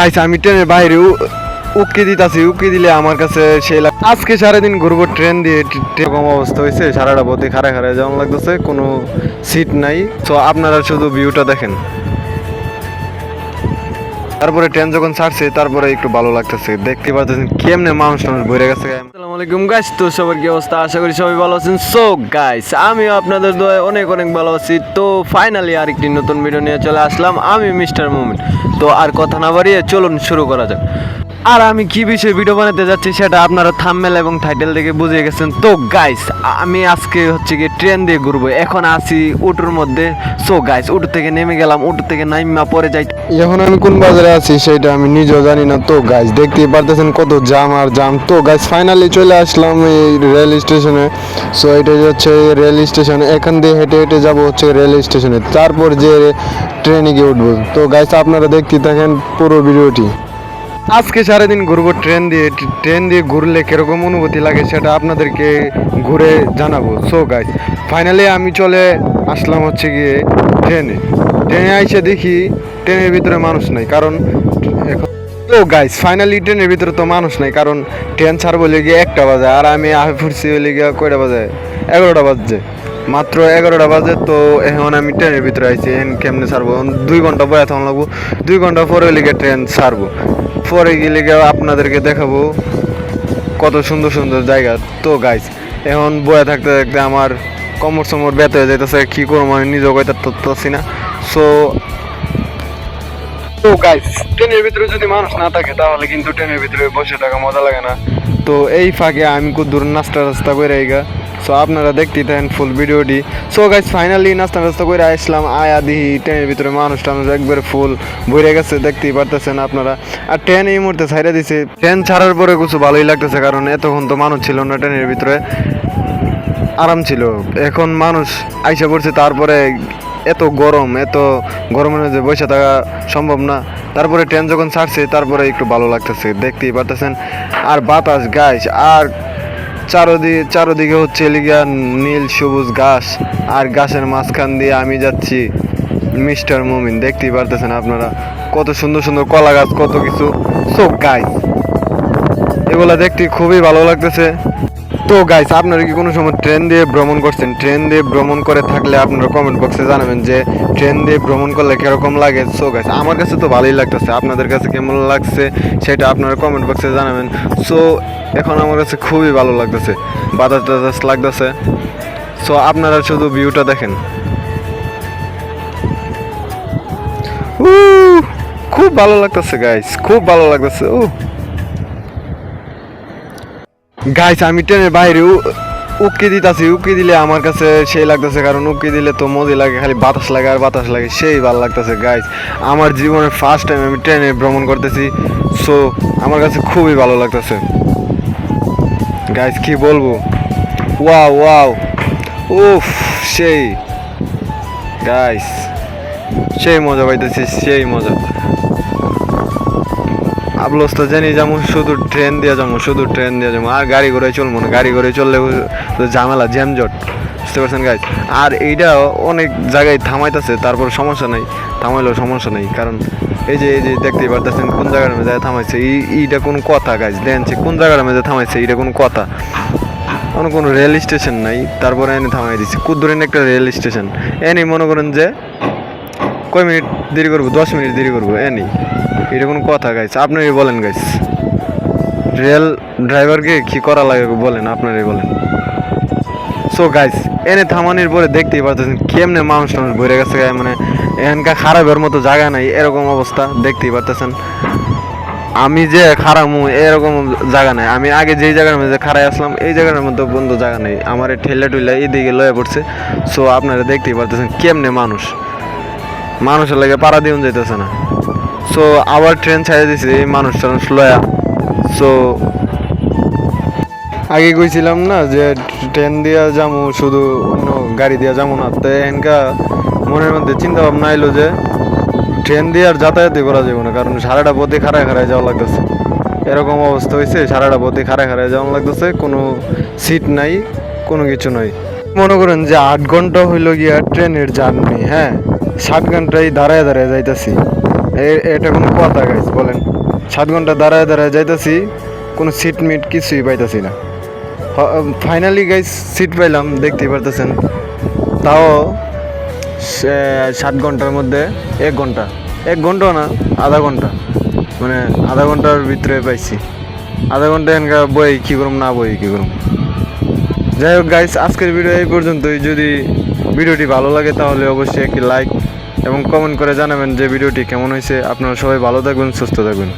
Guys আমি ট্রেনের বাইরে উকি দিতাছি, উকি দিলে আমার কাছে সেই আজকে সারাদিন ঘুরবো ট্রেন দিয়ে। এরকম অবস্থা হয়েছে, সারাটা পথে খাড়া খাড়া যেমন লাগতেছে, কোনো সিট নাই। তো আপনারা শুধু ভিউটা দেখেন। তারপরে ট্রেন যখন ছাড়ছে তারপরে একটু ভালো লাগতেছে, দেখতে পাচ্ছেন কেমনে মানুষ ভরে গেছে। আসসালামু আলাইকুম গাইস, তো সবার কি অবস্থা? আশা করি সবাই ভালো আছেন। সো গাইস আমিও আপনাদের দোয়ায় অনেক অনেক ভালো আছি। তো ফাইনালি আরেকটি নতুন ভিডিও নিয়ে চলে আসলাম, আমি মিস্টার মোমেন্ট। তো আর কথা না বাড়িয়ে চলুন শুরু করা যাক। আর আমি কি বিষয়ে ভিডিও বানাতে যাচ্ছি সেটা আপনারা থাম্বনেল এবং টাইটেল দেখে বুঝে গেছেন। তো গাইস আমি আজকে হচ্ছে গিয়ে ট্রেন দিয়ে ঘুরবো। এখন আছি উটোর মধ্যে। সো গাইস উটো থেকে নেমে গেলাম, উটো থেকে নাইমা পরে যাই। এখন আমি কোন বাজারে আছি সেটা আমি নিজেও জানি না। তো গাইস দেখতেই পারতেছেন কত জাম আর জাম। তো গাইস ফাইনালি চলে আসলাম এই রেল স্টেশনে। সো এটা হচ্ছে রেল স্টেশন, এখান দিয়ে হেঁটে হেঁটে যাবো হচ্ছে রেল স্টেশনে, তারপর যে ট্রেনে গিয়ে উঠবো। তো গাইস আপনারা দেখতে থাকেন পুরো ভিডিওটি। আজকে সারাদিন ঘুরবো ট্রেন দিয়ে। ট্রেন দিয়ে ঘুরলে কীরকম অনুভূতি লাগে সেটা আপনাদেরকে ঘুরে জানাবো। সো গাইস ফাইনালি আমি চলে আসলাম হচ্ছে গিয়ে ট্রেনে আইসে দেখি ট্রেনের ভিতরে মানুষ নাই, কারণ এখন তো গাইস ফাইনালি ট্রেনের ভিতরে তো মানুষ নাই, কারণ ট্রেন ছাড়বো লেগে 1টা বাজে, আর আমি আহে ফুরছি লেগে কয়টা বাজে, 11টা বাজছে, মাত্র 11টা বাজে। তো এখন আমি ট্রেনের ভিতরে আইছি, এখন কেমনে ছাড়বো? 2 ঘন্টা বয়ে থাকুন লাগবো, 2 ঘন্টা পরে লেগে ট্রেন ছাড়বো। পরে গেলে আপনাদেরকে দেখাবো কত সুন্দর সুন্দর জায়গা। তো গাইস এখন বয়ে থাকতে থাকতে আমার কোমর সমর ব্যথা হয়ে যাইতেছে, কী করবো আমি নিজেও কইতে পারতেছি না। সো তো গাইস ট্রেনের ভিতরে যদি মানুষ না থাকে তাহলে কিন্তু ট্রেনের ভিতরে বসে থাকা মজা লাগে না। তো এই ফাঁকে আমি খুব দূর নাস্তা করে আইগা। সো আপনারা দেখতেই থাকেন ফুল ভিডিওটি। সো গাইস ফাইনালি নাস্তা করে আসলাম, আয়া দিহি ট্রেনের ভিতরে মানুষ একবারে ফুল ভরে গেছে, দেখতেই পারতেছেন আপনারা। আর ট্রেন এই মুহূর্তে ছাইড়া দিছে। ট্রেন ছাড়ার পরে কিছু ভালোই লাগতেছে, কারণ এতক্ষণ তো মানুষ ছিল না ট্রেনের ভিতরে, আরাম ছিল। এখন মানুষ আইসা পড়ছে, তারপরে এত গরমের মধ্যে বসে থাকা সম্ভব না। তারপরে ট্রেন যখন ছাড়ছে তারপরে একটু ভালো লাগতেছে, দেখতেই পারতেছেন। আর বাতাস গাছ, আর চারোদিকে হচ্ছে লিগা নীল সবুজ ঘাস, আর গাছের মাঝখান দিয়ে আমি যাচ্ছি মিস্টার মুমিন। দেখতেই পারতেছেন আপনারা কত সুন্দর সুন্দর কলা গাছ, কত কিছু। সো গাইস এগুলা দেখতে খুবই ভালো লাগতেছে। তো গাইস আপনারা কি কোনো সময় ট্রেন দিয়ে ভ্রমণ করছেন? ট্রেন দিয়ে ভ্রমণ করে থাকলে আপনারা কমেন্ট বক্সে জানাবেন যে ট্রেন দিয়ে ভ্রমণ করলে কীরকম লাগে। সো গাইস আমার কাছে তো ভালোই লাগতেছে, আপনাদের কাছে কেমন লাগছে সেটা আপনারা কমেন্ট বক্সে জানাবেন। সো এখন আমার কাছে খুবই ভালো লাগতেছে, বাতাস লাগতেছে। সো আপনারা শুধু ভিউটা দেখেন। খুব ভালো লাগতেছে গাইস, খুব ভালো লাগতেছে। গাইস আমি ট্রেনের বাইরে উকি দিতাছি, উকি দিলে আমার কাছে সেই লাগতেছে, কারণ উকি দিলে তো মজা লাগে, খালি বাতাস লাগে আর বাতাস লাগে, সেই ভালো লাগতেছে। গাইস আমার জীবনের ফার্স্ট টাইম আমি ট্রেনে ভ্রমণ করতেছি। সো আমার কাছে খুবই ভালো লাগতেছে গাইস, কি বলবো। ওয়াও ওয়াও, উফ সেই গাইস, সেই মজা পাইতেছি, সেই মজা। আবলস তো জানি যাবো শুধু ট্রেন দিয়ে যাবো, আর গাড়ি ঘোড়ায় চলবো না। গাড়ি ঘোড়ায় চললে ঝামেলা, জ্যামজট, বুঝতে পারছেন গাইজ। আর এইটা অনেক জায়গায় থামাইতেছে, তারপর সমস্যা নাই, থামাইলেও সমস্যা নেই, কারণ এই যে দেখতেই পারতেছেন কোন জায়গার মধ্যে থামাইছে। এইটা কোনো কথা গাইজ, দেখছে কোন জায়গার মধ্যে থামাইছে, এইটা কোনো কথা? কোনো রেল স্টেশন নাই, তারপরে এনে থামাই দিচ্ছে কুদ্দুরিন একটা রেল স্টেশন। এনে মনে করেন যে কয় মিনিট দেরি করবো, 10 মিনিট দেরি করবো, এনে এটা কোনো কথা গাইস? আপনারই বলেন গাইস, রেল ড্রাইভারকে কি করা লাগে বলেন, আপনারই বলেন। সো গাইস এনে থামানির পরে দেখতেই পাচ্ছেন কেমনে মানুষ ভরে গেছে, মানে এখানকার খারাপের মতো জায়গা নাই, এরকম অবস্থা দেখতেই পারতেছেন। আমি যে খারামু এরকম জায়গা নাই, আমি আগে যেই জায়গার মধ্যে খারাই আসলাম এই জায়গার মধ্যে বন্ধু জায়গা নেই, আমার ঠেলা টুলা এইদিকে লয়ে পড়ছে। সো আপনারা দেখতেই পারতেছেন কেমনে মানুষের লাগে পাড়া দিন যাইতেছে না। সো আবার ট্রেন ছেড়ে দিছি মানুষ লয়া। সো আগে কইছিলাম না যে ট্রেন দিয়া যাবো, শুধু অন্য গাড়ি দিয়া যাবো না। তো এনকা মনের মধ্যে চিন্তা ভাবনা এলো যে ট্রেন দিয়ে আর যাতায়াতই করা যাবে না, কারণ সারাটা পথে খাড়ায় যাওয়া লাগতেছে। এরকম অবস্থা হয়েছে, সারাটা পথে খাড়ায় যাওয়া লাগতেছে, কোনো সিট নাই, কোনো কিছু নাই। মনে করেন যে 8 ঘন্টা হইল গিয়া ট্রেনের জার্নি, হ্যাঁ 7 ঘন্টায় দাঁড়ায় যাইতেছি, এটা কোনো কথা গাইস বলেন? 7 ঘন্টা দাঁড়ায় দাঁড়ায় যাইতেছি, কোনো সিট মিট কিছুই পাইতেছি না। ফাইনালি গাইস সিট পাইলাম, দেখতেই পারতেছেন। তাও 7 ঘন্টার মধ্যে 1 ঘন্টাও না, আধা ঘন্টা, মানে আধা ঘন্টার ভিতরে পাইছি। আধা ঘন্টা এখানকার বই কী করুম, না বই কী করুম। যাই হোক গাইস, আজকের ভিডিও এই পর্যন্তই। যদি ভিডিওটি ভালো লাগে তাহলে অবশ্যই একটি লাইক এবং কমেন্ট করে জানাবেন যে ভিডিওটি কেমন হয়েছে। আপনারা সবাই ভালো থাকবেন, সুস্থ থাকবেন।